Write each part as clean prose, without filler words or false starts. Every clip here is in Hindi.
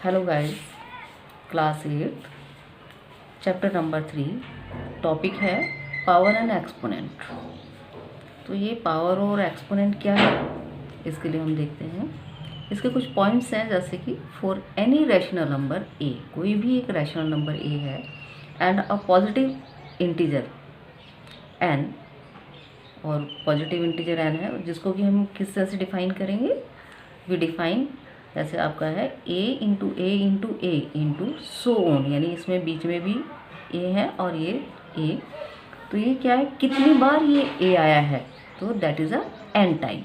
Hello guys, class 8 chapter number 3 topic है पावर एंड एक्सपोनेंट। तो ये पावर और एक्सपोनेंट क्या है, इसके लिए हम देखते हैं। इसके कुछ पॉइंट्स हैं, जैसे कि for any rational number a, कोई भी एक रैशनल नंबर ए है and a positive integer n, और पॉजिटिव इंटीजर एन है, जिसको कि हम किस तरह से डिफाइन करेंगे। वी डिफाइन जैसे आपका है A into A into so on, यानी इसमें बीच में भी ए है और ये ए, तो ये क्या है, कितनी बार ये ए आया है, तो that is a n time,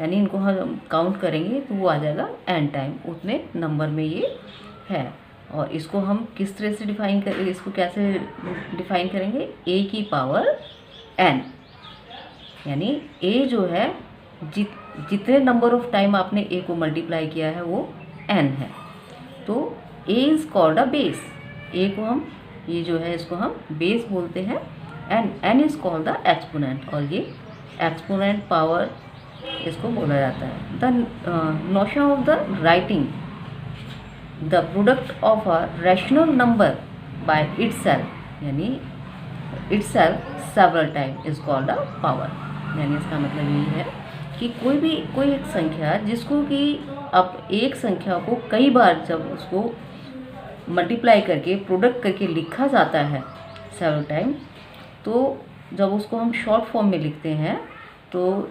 यानी इनको हम काउंट करेंगे तो वो आ जाएगा एन टाइम, उतने नंबर में ये है। और इसको हम किस तरह से डिफाइन करेंगे, इसको कैसे डिफाइन करेंगे, ए की पावर एन, यानी ए जो है जितने नंबर ऑफ टाइम आपने ए को मल्टीप्लाई किया है वो एन है, तो A is called a base. A को हम, ये जो है इसको हम बेस बोलते हैं, and n is called the exponent, और ये एक्सपोनेंट पावर इसको बोला जाता है। The notion of the writing the product of a rational number by itself, यानी itself several time is called a power, यानी इसका मतलब यही है कि कोई एक संख्या जिसको कि आप एक संख्या को कई बार जब उसको मल्टीप्लाई करके प्रोडक्ट करके लिखा जाता है सेवरल टाइम, तो जब उसको हम शॉर्ट फॉर्म में लिखते हैं तो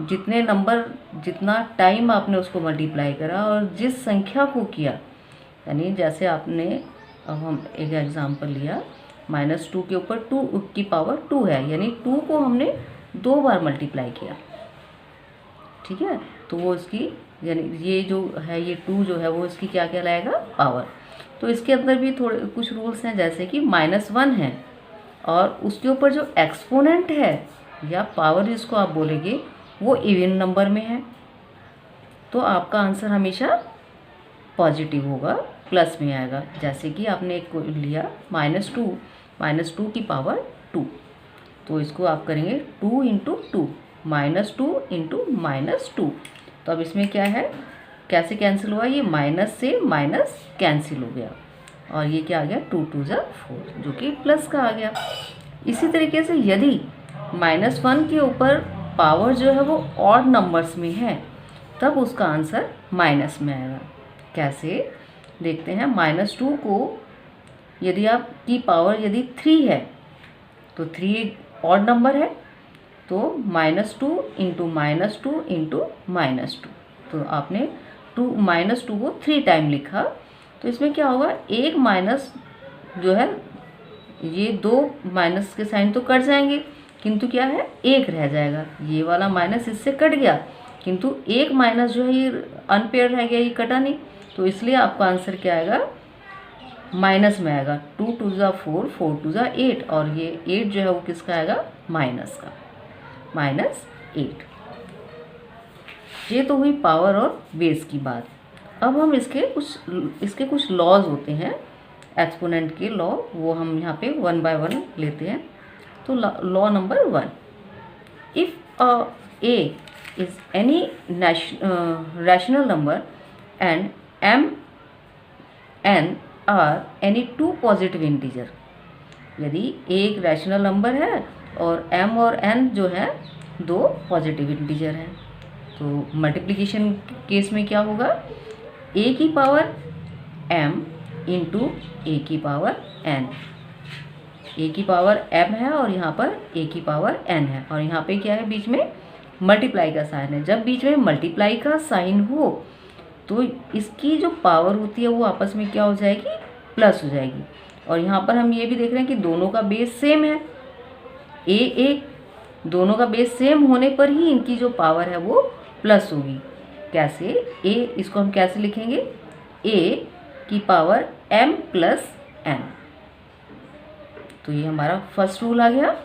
जितना टाइम आपने उसको मल्टीप्लाई करा और जिस संख्या को किया, यानी जैसे आपने, अब हम एक एग्जांपल लिया, -2 के ऊपर 2 की पावर 2 है, यानी 2 को हमने 2 बार मल्टीप्लाई किया, ठीक है, तो वो इसकी, यानी ये जो है ये 2 जो है वो इसकी क्या कहलाएगा, पावर। तो इसके अंदर भी थोड़े कुछ रूल्स हैं, जैसे कि -1 है और उसके ऊपर जो एक्सपोनेंट है या पावर जिसको आप बोलेंगे वो इवन नंबर में है, तो आपका आंसर हमेशा पॉजिटिव होगा, प्लस में आएगा। जैसे कि आपने एक लिया -2 की पावर 2, तो इसको आप करेंगे 2 इंटू 2, -2 इंटू -2, तो अब इसमें क्या है, कैसे कैंसिल हुआ, ये माइनस से माइनस कैंसिल हो गया, और ये क्या आ गया, 2 2 जा 4, जो कि प्लस का आ गया। इसी तरीके से यदि -1 के ऊपर पावर जो है वो ऑड नंबर्स में है, तब उसका आंसर माइनस में आएगा। कैसे देखते हैं, -2 को यदि आपकी पावर यदि 3 है, तो 3 एक ऑड नंबर है, तो -2 इंटू -2 इंटू -2, तो आपने -2 को 3 टाइम लिखा, तो इसमें क्या होगा, एक माइनस जो है, ये 2 माइनस के साइन तो कट जाएंगे, किंतु क्या है, एक रह जाएगा, ये वाला माइनस इससे कट गया, किंतु एक माइनस जो है ये अनपेयर रह गया, ये कटा नहीं, तो इसलिए आपका आंसर क्या आएगा, माइनस में आएगा। 2 2 जा 4, 4 2 जा 8, और ये 8 जो है वो किसका आएगा, माइनस का, -8। ये तो हुई पावर और बेस की बात। अब हम इसके कुछ लॉज होते हैं, एक्सपोनेंट के लॉ, वो हम यहाँ पे 1 बाय 1 लेते हैं। तो law number 1, if A is any rational number and m n are any 2 positive integer, यदि एक रैशनल नंबर है और m और n जो है 2 पॉजिटिव इंटीजर हैं, तो मल्टीप्लिकेशन केस में क्या होगा, a की पावर m इंटू a की पावर n, a की पावर m है और यहाँ पर a की पावर n है, और यहाँ पे क्या है, बीच में मल्टीप्लाई का साइन है। जब बीच में मल्टीप्लाई का साइन हो तो इसकी जो पावर होती है वो आपस में क्या हो जाएगी, प्लस हो जाएगी। और यहाँ पर हम ये भी देख रहे हैं कि दोनों का बेस सेम है, ए, दोनों का बेस सेम होने पर ही इनकी जो पावर है वो प्लस होगी। कैसे, ए, इसको हम कैसे लिखेंगे, ए की पावर m प्लस n, तो ये हमारा फर्स्ट रूल आ गया।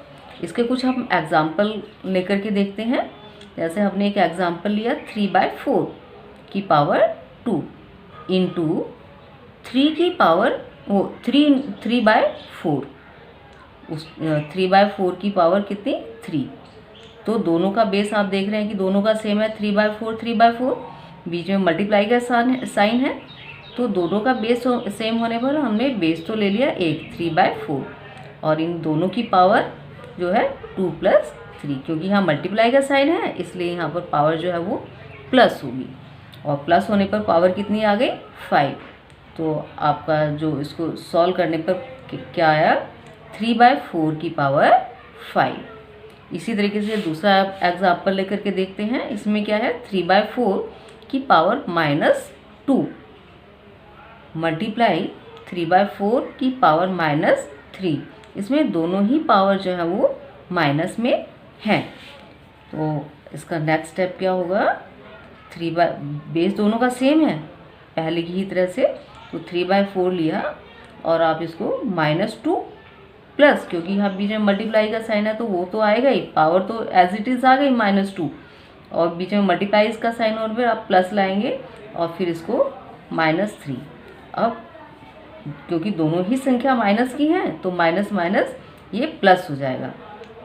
इसके कुछ हम एग्जाम्पल लेकर के देखते हैं। जैसे हमने एक एग्जाम्पल लिया, 3/4 की पावर 2 इंटू 3 की पावर 3/4, उस 3/4 की पावर कितनी, 3, तो दोनों का बेस आप देख रहे हैं कि दोनों का सेम है, 3/4, बीच में मल्टीप्लाई का साइन है, तो दोनों का बेस सेम होने पर हमने बेस तो ले लिया एक 3/4 और इन दोनों की पावर जो है 2 + 3, क्योंकि यहाँ मल्टीप्लाई का साइन है इसलिए यहाँ पर पावर जो है वो प्लस होगी और प्लस होने पर पावर कितनी आ गई 5। तो आपका जो इसको सॉल्व करने पर क्या आया 3/4 की पावर 5। इसी तरीके से दूसरा एग्जाम्पल लेकर के देखते हैं। इसमें क्या है 3/4 की पावर -2 मल्टीप्लाई 3/4 की पावर -3। इसमें दोनों ही पावर जो है वो माइनस में हैं। तो इसका नेक्स्ट स्टेप क्या होगा, बेस दोनों का सेम है पहले की ही तरह से, तो 3/4 लिया और आप इसको -2 प्लस, क्योंकि यहाँ बीच में मल्टीप्लाई का साइन है तो वो तो आएगा ही, पावर तो एज इट इज़ आ गई -2 और बीच में मल्टीप्लाई इसका साइन और फिर आप प्लस लाएंगे और फिर इसको -3। अब क्योंकि दोनों ही संख्या माइनस की हैं तो माइनस माइनस ये प्लस हो जाएगा,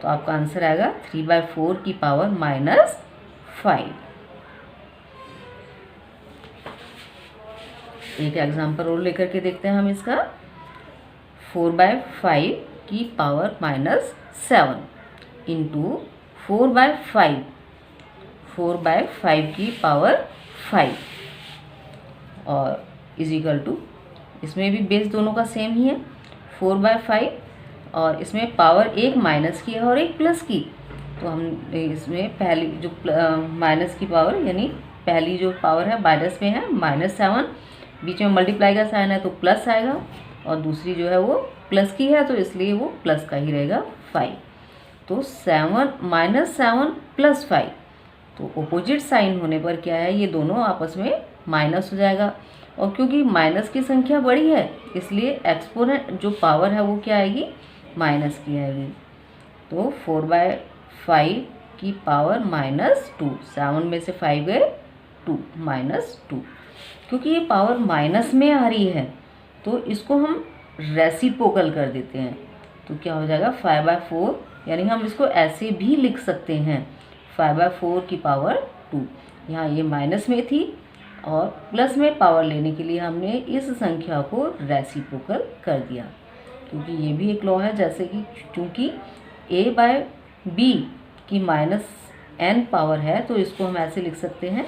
तो आपका आंसर आएगा 3/4 की पावर -5। एक एग्जांपल और लेकर के देखते हैं हम इसका। 4/5 की पावर -7 इंटू 4/5 की पावर 5 और इजिकल टू, इसमें भी बेस दोनों का सेम ही है 4/5 और इसमें पावर एक माइनस की है और एक प्लस की, तो हम इसमें पहली जो माइनस की पावर यानी पहली जो पावर है माइनस में है -7, बीच में मल्टीप्लाई का साइन है तो प्लस आएगा और दूसरी जो है वो प्लस की है तो इसलिए वो प्लस का ही रहेगा 5। तो 7 -7 + 5, तो अपोजिट साइन होने पर क्या है ये दोनों आपस में माइनस हो जाएगा और क्योंकि माइनस की संख्या बड़ी है इसलिए एक्सपोनेंट जो पावर है वो क्या आएगी माइनस की आएगी। तो 4/5 की पावर -2, 7 में से 5 गए 2 -2, क्योंकि ये पावर माइनस में आ रही है तो इसको हम रेसिप्रोकल कर देते हैं, तो क्या हो जाएगा 5/4, यानी हम इसको ऐसे भी लिख सकते हैं 5/4 की पावर 2। यहाँ ये माइनस में थी और प्लस में पावर लेने के लिए हमने इस संख्या को रेसिप्रोकल कर दिया, क्योंकि ये भी एक लॉ है, जैसे कि चूँकि a/b की -n पावर है तो इसको हम ऐसे लिख सकते हैं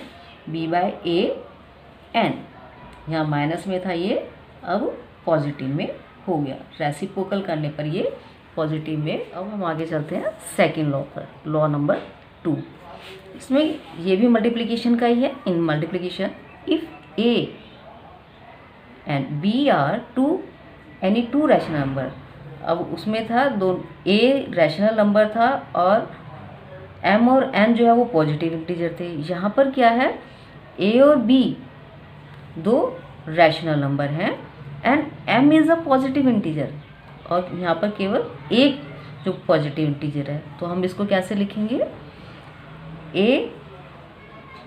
b/a n। यहाँ माइनस में था ये अब पॉजिटिव में हो गया, रेसिप्रोकल करने पर ये पॉजिटिव में। अब हम आगे चलते हैं सेकेंड लॉ पर, लॉ नंबर 2। इसमें ये भी मल्टीप्लिकेशन का ही है। इन multiplication if a and b are two rational number, अब उसमें था दो a रैशनल नंबर था और m और n जो है वो पॉजिटिव इंटीजर थे। यहाँ पर क्या है a और b दो रैशनल नंबर हैं and m is a positive integer और यहाँ पर केवल एक जो पॉजिटिव इंटीजर है, तो हम इसको कैसे लिखेंगे a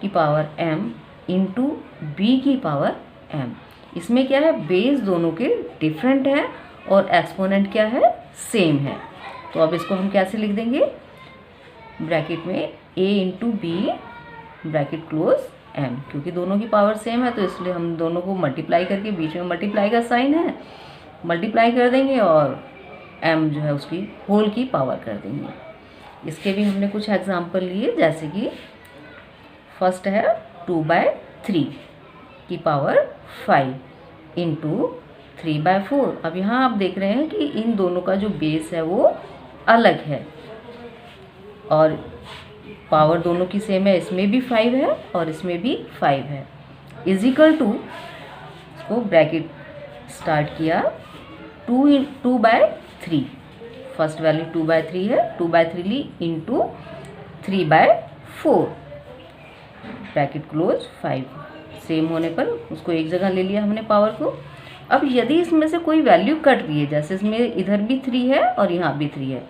की पावर m इंटू b की पावर m। इसमें क्या है बेस दोनों के डिफरेंट है और एक्सपोनेंट क्या है सेम है, तो अब इसको हम कैसे लिख देंगे ब्रैकेट में a into b bracket close m, क्योंकि दोनों की पावर सेम है तो इसलिए हम दोनों को मल्टीप्लाई करके बीच में मल्टीप्लाई का साइन है मल्टीप्लाई कर देंगे और m जो है उसकी होल की पावर कर देंगे। इसके भी हमने कुछ एग्जांपल लिए, जैसे कि फर्स्ट है 2/3 की पावर 5 इंटू 3/4। अब यहाँ आप देख रहे हैं कि इन दोनों का जो बेस है वो अलग है और पावर दोनों की सेम है, इसमें भी 5 है और इसमें भी 5 है, इजिकल टू इसको ब्रैकेट स्टार्ट किया 2/3, फर्स्ट वैल्यू 2/3 है, 2/3 ली इंटू 3/4 ब्रैकेट क्लोज 5। सेम होने पर उसको एक जगह ले लिया हमने पावर को। अब यदि इसमें से कोई वैल्यू कट रही है, जैसे इसमें इधर भी 3 है और यहाँ भी 3 है,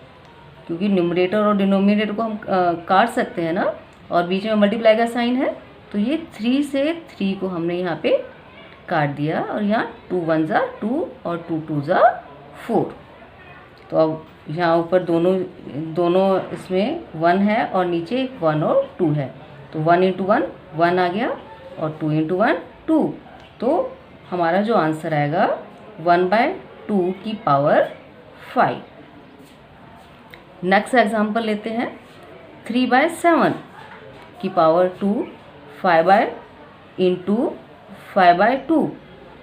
क्योंकि न्यूमरेटर और डिनोमिनेटर को हम काट सकते हैं ना और बीच में मल्टीप्लाई का साइन है, तो ये 3 से 3 को हमने यहाँ पे काट दिया और यहाँ 2 1 ज़ा 2 और 2 2 ज़ा 4। तो अब यहाँ ऊपर दोनों इसमें 1 है और नीचे 1 और 2 है, तो 1 × 1 1 आ गया और 2 × 1 2, तो हमारा जो आंसर आएगा 1/2 की पावर 5। नेक्स्ट एग्जांपल लेते हैं 3/7 की पावर 2, 5/2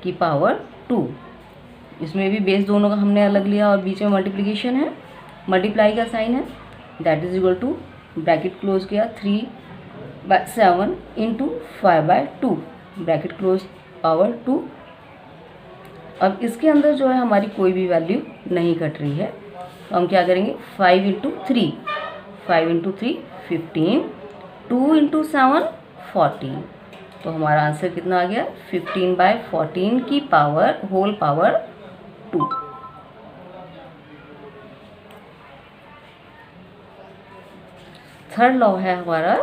की पावर 2। इसमें भी बेस दोनों का हमने अलग लिया और बीच में मल्टीप्लिकेशन है, मल्टीप्लाई का साइन है। That is equal to bracket close किया 3/7 इंटू 5/2 ब्रैकेट क्लोज पावर 2। अब इसके अंदर जो है हमारी कोई भी वैल्यू नहीं कट रही है, तो हम क्या करेंगे 5 इंटू 3, 5 इंटू 3 15, 2 इंटू 7 14। तो हमारा आंसर कितना आ गया 15/14 की power whole power 2। Third law है हमारा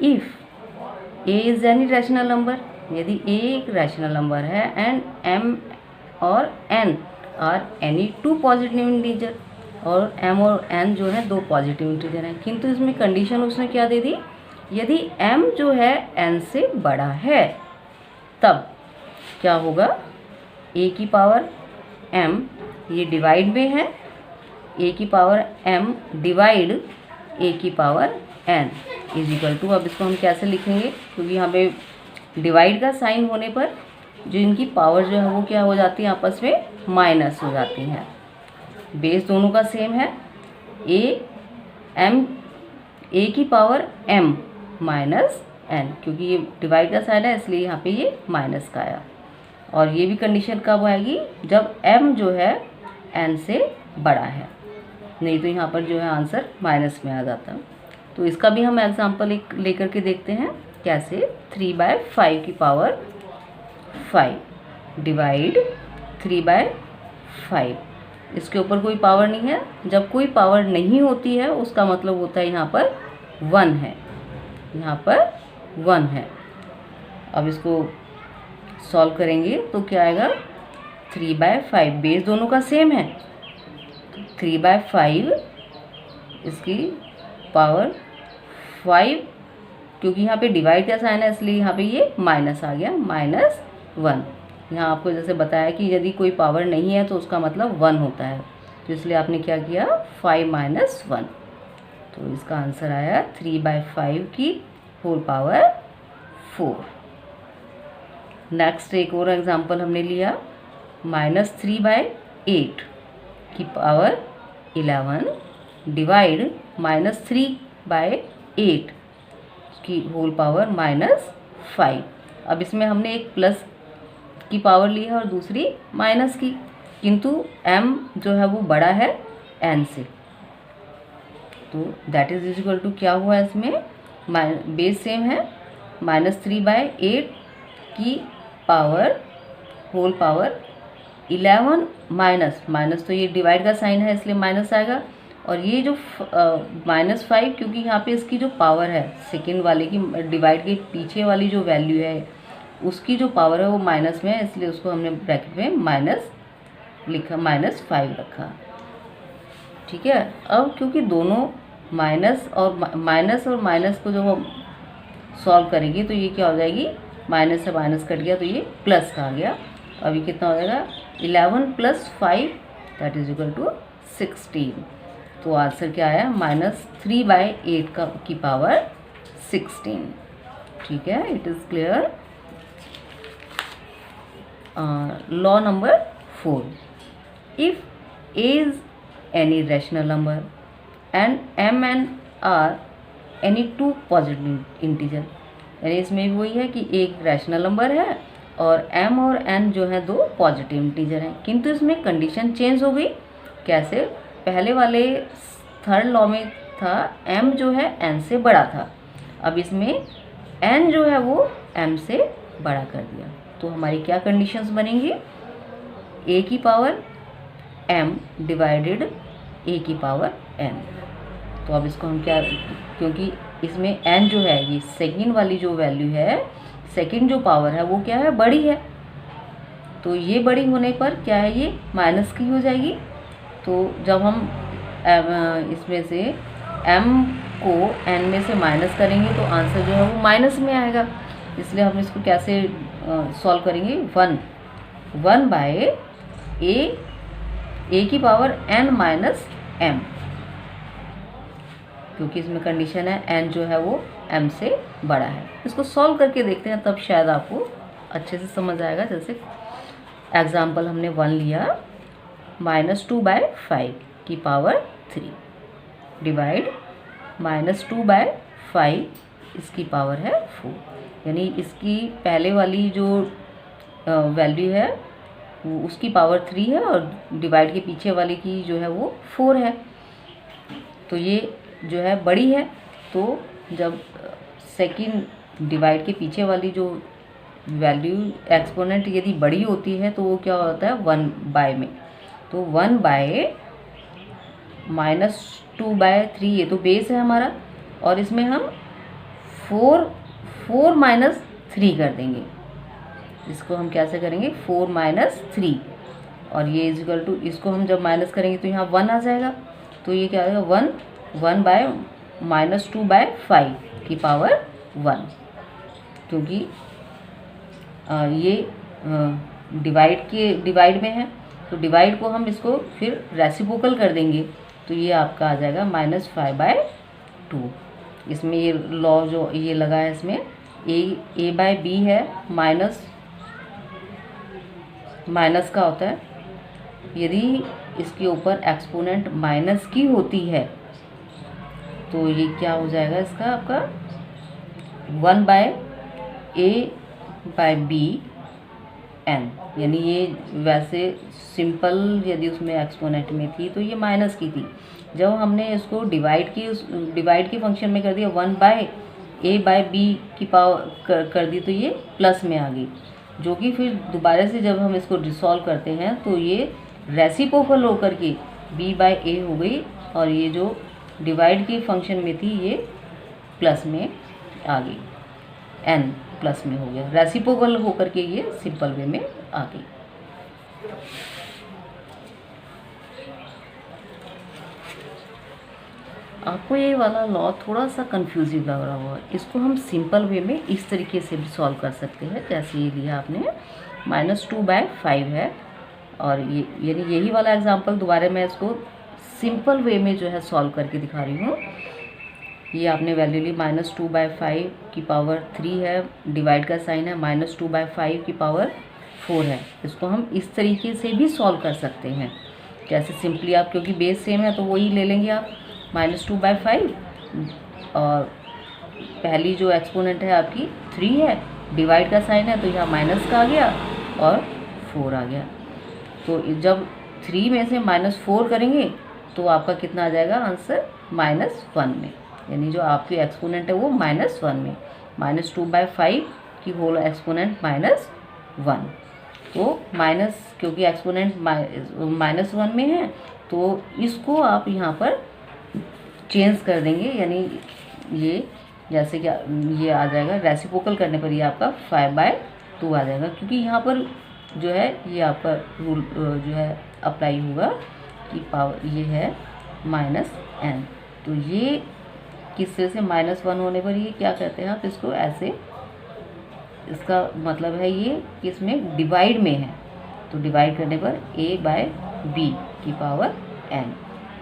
if A is any rational number, यदि ए एक रैशनल नंबर है एंड एम और N are any two positive integer, और एम और एन जो है दो पॉजिटिव इंटीजर हैं, किंतु इसमें कंडीशन उसने क्या दे दी, यदि एम जो है एन से बड़ा है तब क्या होगा, ए की पावर एम ये डिवाइड में है, ए की पावर एम डिवाइड ए की power N is equal to, अब इसको हम कैसे लिखेंगे, क्योंकि यहाँ पे डिवाइड का साइन होने पर जो इनकी पावर जो है वो क्या हो जाती है, आपस में माइनस हो जाती हैं। बेस दोनों का सेम है, ए की पावर एम माइनस एन, क्योंकि ये डिवाइड का साइन है इसलिए यहाँ पे ये माइनस का आया। और ये भी कंडीशन कब आएगी, जब m जो है n से बड़ा है, नहीं तो यहाँ पर जो है आंसर माइनस में आ जाता। तो इसका भी हम एग्जांपल एक लेकर के देखते हैं कैसे। 3/5 की पावर 5 डिवाइड 3/5, इसके ऊपर कोई पावर नहीं है, जब कोई पावर नहीं होती है उसका मतलब होता है यहाँ पर 1 है, यहाँ पर 1 है। अब इसको सॉल्व करेंगे तो क्या आएगा 3/5, बेस दोनों का सेम है, 3/5 इसकी पावर 5, क्योंकि यहाँ पे डिवाइड का साइन है इसलिए यहाँ पे ये माइनस आ गया, -1। यहाँ आपको जैसे बताया कि यदि कोई पावर नहीं है तो उसका मतलब 1 होता है, तो इसलिए आपने क्या किया 5 - 1। तो इसका आंसर आया 3/5 की होल पावर 4। नेक्स्ट एक और एग्जांपल हमने लिया -3/8 की पावर 11 डिवाइड -3/8 की होल पावर -5। अब इसमें हमने एक प्लस की पावर ली है और दूसरी माइनस की, किंतु m जो है वो बड़ा है n से, तो दैट इज इक्वल टू क्या हुआ इसमें, बेस सेम है, -3/8 की पावर होल पावर 11 माइनस तो ये डिवाइड का साइन है इसलिए माइनस आएगा, और ये जो -5 क्योंकि यहाँ पे इसकी जो पावर है सेकेंड वाले की डिवाइड के पीछे वाली जो वैल्यू है उसकी जो पावर है वो माइनस में है, इसलिए उसको हमने ब्रैकेट में माइनस लिखा, -5 रखा। ठीक है, अब क्योंकि दोनों माइनस और माइनस को जब हम सॉल्व करेंगे तो ये क्या हो जाएगी, माइनस से माइनस कट गया तो ये प्लस का आ गया। अभी कितना हो जाएगा 11 + 5 दैट इज इक्वल टू 16। तो आंसर क्या आया -3/8 की पावर 16। ठीक है, it is clear. Law number 4, if a is any rational number and m and r any two positive integer, यानी इसमें भी वही है कि एक रैशनल नंबर है और m और n जो है दो पॉजिटिव इंटीजर हैं, किंतु इसमें कंडीशन चेंज हो गई। कैसे, पहले वाले थर्ड लॉ में था m जो है n से बड़ा था, अब इसमें n जो है वो m से बड़ा कर दिया, तो हमारी क्या कंडीशंस बनेंगी, a की पावर m डिवाइडेड a की पावर n। तो अब इसको हम क्या, क्योंकि इसमें n जो है ये सेकेंड वाली जो वैल्यू है, सेकेंड जो पावर है वो क्या है, बड़ी है, तो ये बड़ी होने पर क्या है ये माइनस की हो जाएगी। तो जब हम इसमें से m को n में से माइनस करेंगे तो आंसर जो है वो माइनस में आएगा। इसलिए हम इसको कैसे सॉल्व करेंगे, 1 बाय ए की पावर n माइनस m, क्योंकि इसमें कंडीशन है n जो है वो m से बड़ा है। इसको सॉल्व करके देखते हैं, तब शायद आपको अच्छे से समझ आएगा। जैसे एग्जाम्पल हमने 1 लिया, -2/5 की पावर 3 डिवाइड -2/5 इसकी पावर है 4, यानी इसकी पहले वाली जो वैल्यू है वो उसकी पावर 3 है और डिवाइड के पीछे वाली की जो है वो 4 है। तो ये जो है बड़ी है, तो जब सेकंड डिवाइड के पीछे वाली जो वैल्यू एक्सपोनेंट यदि बड़ी होती है तो वो क्या होता है 1/, में। तो 1/, -2/3 ये तो बेस है हमारा, और इसमें हम 4 माइनस 3 कर देंगे। इसको हम कैसे करेंगे, 4 माइनस 3, और ये इक्वल टू, इसको हम जब माइनस करेंगे तो यहाँ 1 आ जाएगा। तो ये क्या आएगा, 1 -2/5 की पावर 1, क्योंकि ये डिवाइड में है, तो डिवाइड को हम इसको फिर रेसिप्रोकल कर देंगे, तो ये आपका आ जाएगा -5/2। इसमें ये लॉ जो ये लगा है, इसमें a/b है, माइनस का होता है, यदि इसके ऊपर एक्सपोनेंट माइनस की होती है तो ये क्या हो जाएगा इसका आपका 1/a/b n, यानी ये वैसे सिंपल यदि उसमें एक्सपोनेंट में थी तो ये माइनस की थी। जब हमने इसको डिवाइड की फंक्शन में कर दिया, 1/a/b की पावर कर दी, तो ये प्लस में आ गई, जो कि फिर दोबारा से जब हम इसको डिसॉल्व करते हैं तो ये रेसिप्रोकल होकर के b/a हो गई, और ये जो डिवाइड की फंक्शन में थी ये प्लस में आ गई, n प्लस में हो गया, रेसिप्रोकल होकर के ये सिंपल वे में आ गई। आपको ये वाला लॉ थोड़ा सा कंफ्यूजिंग लग रहा होगा, इसको हम सिंपल वे में इस तरीके से भी सॉल्व कर सकते हैं। जैसे ये लिया आपने, -2/5 है, और ये यानी यही वाला एग्जांपल दोबारा मैं इसको सिंपल वे में जो है सॉल्व करके दिखा रही हूँ। ये आपने वैल्यू ली, -2/5 की पावर 3 है, डिवाइड का साइन है, -2/5 की पावर 4 है। इसको हम इस तरीके से भी सॉल्व कर सकते हैं। कैसे, सिंपली आप, क्योंकि बेस सेम है तो वही ले लेंगे आप, -2/5, और पहली जो एक्सपोनेंट है आपकी 3 है, डिवाइड का साइन है तो यहाँ माइनस का आ गया और 4 आ गया। तो जब 3 में से -4 करेंगे तो आपका कितना आ जाएगा आंसर, -1 में, यानी जो आपकी एक्सपोनेंट है वो -1 में, -2/5 की होल एक्सपोनेंट -1, तो माइनस, क्योंकि एक्सपोनेंट -1 में है तो इसको आप यहाँ पर चेंज कर देंगे, यानी ये जैसे कि ये आ जाएगा, रेसिप्रोकल करने पर ये आपका 5/2 आ जाएगा, क्योंकि यहाँ पर जो है ये आपका रूल जो है अप्लाई होगा कि पावर ये है -n, तो ये किस तरह से -1 होने पर ये क्या कहते हैं आप इसको ऐसे, इसका मतलब है ये कि इसमें डिवाइड में है, तो डिवाइड करने पर a/b की पावर n,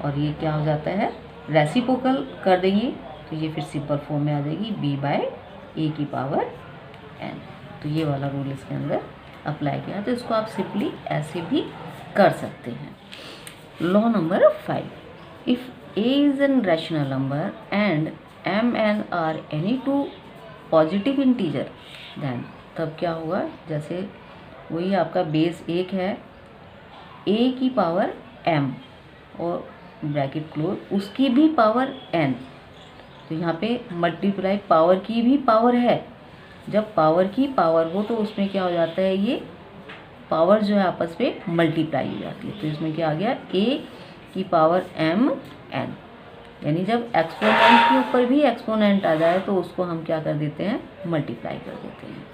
और ये क्या हो जाता है, रेसिप्रोकल कर देंगे तो ये फिर सिंपल फॉर्म में आ जाएगी b/a की पावर n। तो ये वाला रूल इसके अंदर अप्लाई किया, तो इसको आप सिंपली ऐसे भी कर सकते हैं। Law number 5, if a is an rational number and m n are any two positive integer, then तब क्या होगा, जैसे वही आपका बेस 1 है, a की पावर m और ब्रैकेट क्लोज, उसकी भी पावर n, तो यहाँ पे मल्टीप्लाई पावर की भी पावर है। जब पावर की पावर हो तो उसमें क्या हो जाता है, ये पावर जो है आपस में मल्टीप्लाई हो जाती है, तो इसमें क्या आ गया, a की पावर m n, यानी जब एक्सपोनेंट के ऊपर भी एक्सपोनेंट आ जाए तो उसको हम क्या कर देते हैं, मल्टीप्लाई कर देते हैं।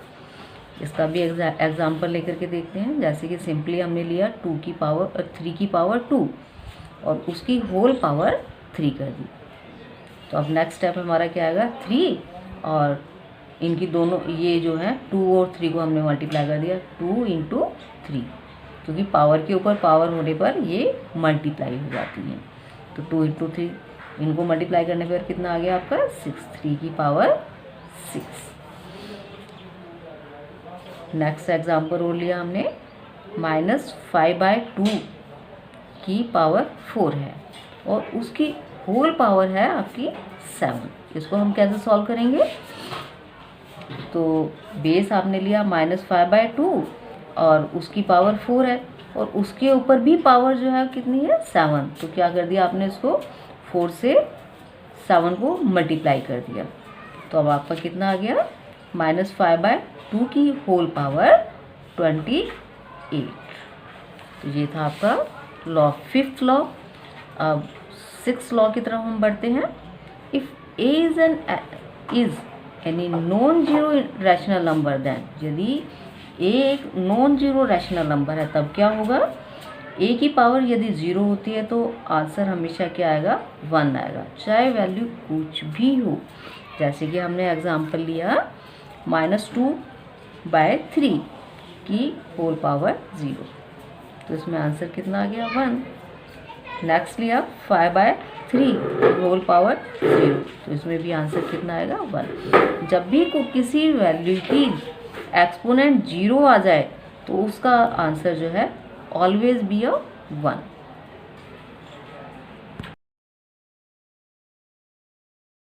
इसका भी एग्जाम्पल लेकर के देखते हैं। जैसे कि सिंपली हमने लिया 2 की पावर 3 की पावर 2 और उसकी होल पावर 3 कर दी, तो अब नेक्स्ट स्टेप हमारा क्या आएगा, 3 और इनकी दोनों ये जो है 2 और 3 को हमने मल्टीप्लाई कर दिया, 2 इंटू 3, क्योंकि पावर के ऊपर पावर होने पर ये मल्टीप्लाई हो जाती है। तो 2 इंटू 3 इनको मल्टीप्लाई करने पर कितना आ गया आपका 6, 3 की पावर 6। नेक्स्ट एग्जाम्पल और लिया हमने, -5/2 की पावर 4 है और उसकी होल पावर है आपकी 7। इसको हम कैसे सॉल्व करेंगे? तो बेस आपने लिया -5/2 और उसकी पावर 4 है और उसके ऊपर भी पावर जो है कितनी है 7। तो क्या कर दिया आपने, इसको 4 से 7 को मल्टीप्लाई कर दिया। तो अब आपका कितना आ गया, -5/2 की होल पावर 28। तो ये था आपका लॉ, 5th लॉ। अब 6th लॉ की तरफ हम बढ़ते हैं। If a is any non zero rational number, then यदि a एक नॉन जीरो रैशनल नंबर है तब क्या होगा, a की पावर यदि 0 होती है तो आंसर हमेशा क्या आएगा, 1 आएगा, चाहे वैल्यू कुछ भी हो। जैसे कि हमने एग्जांपल लिया -2/3 की होल पावर 0, तो इसमें आंसर कितना आ गया, 1। नेक्स्ट लिया 5/3 होल पावर 0, तो इसमें भी आंसर कितना आएगा, 1। जब भी किसी वैल्यू की एक्सपोनेंट 0 आ जाए तो उसका आंसर जो है ऑलवेज बी अ 1।